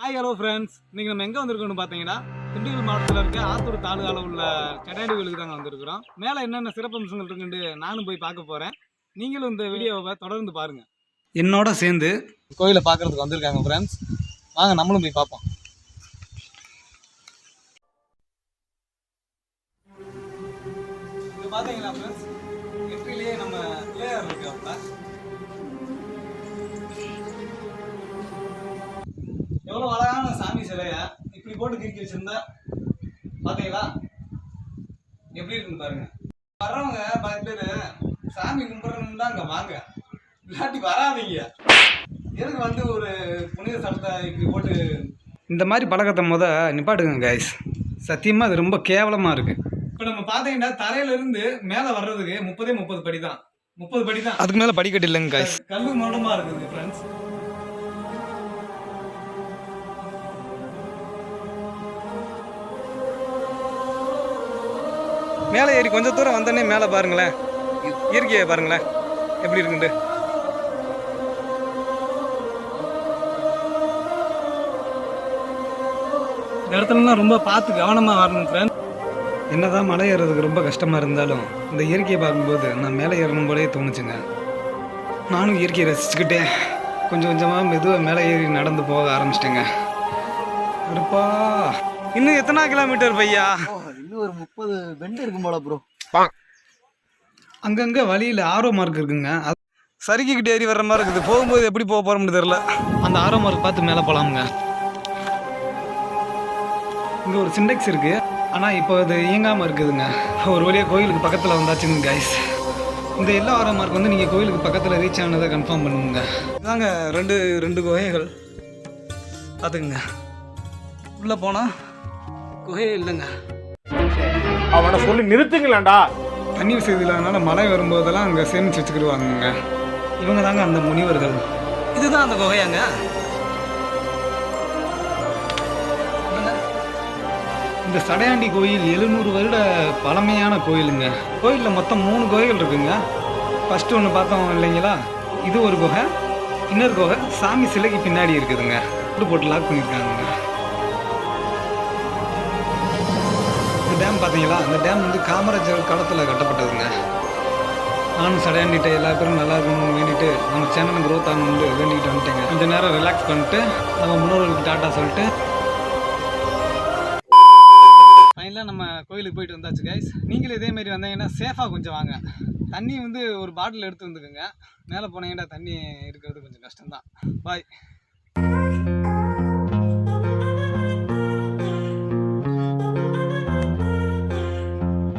Hi hello friends, இன்றைக்கி நம்ம எங்கே வந்திருக்கோம்னு பார்த்தீங்கன்னா திண்டுக்கல் மாவட்டத்தில் இருக்க ஆத்தூர் தாலுகாவில் உள்ள கடையாடி கோயிலுக்கு தாங்க வந்திருக்கிறோம். மேலே என்னென்ன சிறப்பம்சங்கள் இருக்குன்னு நானும் போய் பார்க்க போகிறேன். நீங்களும் இந்த வீடியோவை தொடர்ந்து பாருங்கள். என்னோட சேர்ந்து கோயிலை பார்க்குறதுக்கு வந்திருக்காங்க ஃப்ரெண்ட்ஸ். வாங்க நம்மளும் போய் பார்ப்போம். இங்கே பார்த்தீங்களா ஃப்ரெண்ட்ஸ், எட்டிலேயே நம்ம பிள்ளையார் இருக்கு. அப்போ எவ்வளோ அழகான சாமி சிலையா இப்படி போட்டு கிறுக்கி வச்சிருந்தா பார்த்தீங்களா எப்படி இருக்குன்னு பாருங்க. வர்றவங்க 10 பேர் சாமி கும்பிட்றணும்னா அங்கே வாங்க, இல்லாட்டி வராதீங்க. எதுக்கு வந்து ஒரு புனித ஸ்தலத்தை இப்படி போட்டு இந்த மாதிரி பழக்கத்தை நிப்பாட்டுங்க கைஸ். சத்தியமாக அது ரொம்ப கேவலமாக இருக்குது. இப்போ நம்ம பார்த்தீங்கன்னா தரையிலேருந்து மேலே வர்றதுக்கு 30 படி தான். 30 படி தான், அதுக்கு மேலே படிக்கட்டு இல்லைங்க கைஸ். கல்லு மோடமாக இருக்குது ஃப்ரெண்ட்ஸ். மேலே ஏறி கொஞ்சம் தூரம் வந்தோடனே மேலே பாருங்களேன், இயற்கையை பாருங்களேன் எப்படி இருக்குண்டு. இந்த இடத்துலலாம் ரொம்ப பார்த்து கவனமாக வரணும் ஃப்ரெண்ட். என்னதான் மலை ஏறுறதுக்கு ரொம்ப கஷ்டமாக இருந்தாலும் இந்த இயற்கையை பார்க்கும்போது நான் மேலே ஏறணும் போலே தோணுச்சுங்க. நானும் இயற்கையை ரசிச்சுக்கிட்டே கொஞ்சம் கொஞ்சமாக மெதுவாக மேலே ஏறி நடந்து போக ஆரம்பிச்சிட்டேங்க. இருப்பா இன்னும் எத்தனை கிலோமீட்டர் பையா? இன்னும் ஒரு 30 பெண்டு இருக்கும் போல ப்ரோ. அங்கங்கே வழியில் ஆரோ மார்க் இருக்குங்க, அது சறுக்கிக்கிட்டு ஏறி வர்ற மாதிரி இருக்குது. போகும்போது எப்படி போக போகிறோம்னு தெரில. அந்த ஆரோ மார்க் பார்த்து மேலே போகலாமுங்க. இங்கே ஒரு சிண்டெக்ஸ் இருக்குது, ஆனால் இப்போ அது இயங்காமல் இருக்குதுங்க. ஒரு வழியாக கோயிலுக்கு பக்கத்தில் வந்தாச்சுங்க கைஸ். இந்த எல்லா ஆரோ மார்க் வந்து நீங்கள் கோயிலுக்கு பக்கத்தில் ரீச் ஆனதை கன்ஃபார்ம் பண்ணுங்க. இதாங்க ரெண்டு குகைகள் பார்த்துக்குங்க. உள்ளே போனால் குகையே இல்லைங்க. அவனை சொல்லி நிறுத்துங்களேன்டா. தண்ணி வசதி இல்லாதனால மழை வரும்போதெல்லாம் அங்கே சேமித்து வச்சுக்கிடுவாங்க. இவங்க தாங்க அந்த முனிவர்கள். இதுதான் அந்த குகையாங்க. இந்த சடையாண்டி கோயில் 700 வருட பழமையான கோயிலுங்க. கோயிலில் மொத்தம் 3 குகைகள் இருக்குங்க. ஃபஸ்ட்டு ஒன்று பார்த்தோம் இல்லைங்களா, இது ஒரு குகை. இன்னொரு குகை சாமி சிலைக்கு பின்னாடி இருக்குதுங்க. போட்டு லாக் பண்ணியிருக்காங்க. டேம் பார்த்தீங்களா, அந்த டேம் வந்து காமராஜர் காலத்தில் கட்டப்பட்டதுங்க. நானும் சடையாண்டிட்டு எல்லா பேரும் நல்லா இருக்கணும்னு வேண்டிட்டு நம்ம சேனல் க்ரோத் ஆகணும்னு வேண்டிக்கிட்டு வந்துட்டேங்க. கொஞ்சம் நேரம் ரிலாக்ஸ் பண்ணிட்டு நம்ம முன்னோர்களுக்கு டாட்டா சொல்லிட்டு ஃபைனலாக நம்ம கோயிலுக்கு போயிட்டு வந்தாச்சு கைஸ். நீங்களும் இதேமாரி வந்தீங்கன்னா சேஃபாக கொஞ்சம் வாங்க. தண்ணி வந்து ஒரு பாட்டில் எடுத்து வந்துக்குங்க. மேலே போனீங்கன்னா தண்ணி இருக்கிறது கொஞ்சம் கஷ்டம்தான். பாய்.